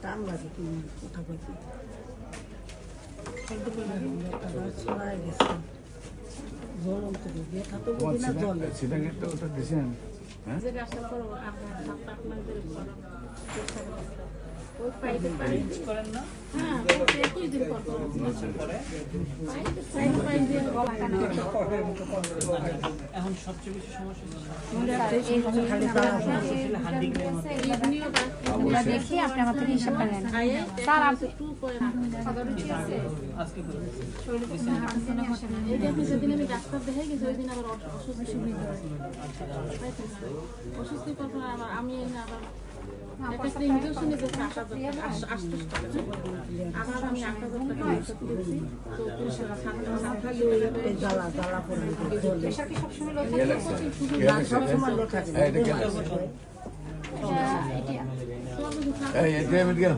টান লাগে তুমি কথা বলতে ছড়ায় গেছে জ্বলন্ত ব্যথা তো বুঝি না জলে সিটাকে ওটা দিছেন হ্যাঁ যে রাস্তা করো আপনার 7-8 মাস ধরে করো ওই পাইতে পানি করেন না হ্যাঁ 21 দিন পর করে পাইপ দিয়ে গলা কানে এখন সবচেয়ে বেশি সমস্যা খালি তারা আমরা দেখি আপনি আমার থেকে হিসাবটা নেন স্যার আপনি আজকে এই যে আপনি যেদিন আমি ডাক্তার দেখাই গেছি ওই দিন আবার অসুস্থ শুনি অসুস্থ পর আবার আমি আবার একটা ইনজেকশন নিতে 8,000 টাকা আবার আমি 8,000 টাকা ওষুধ দিয়েছি তো খালি ওই জ্বালা জ্বালা করে প্রেশার কি সবসময় লো থাকে সবসময় লো থাকে এটা এই ডেভিড গেল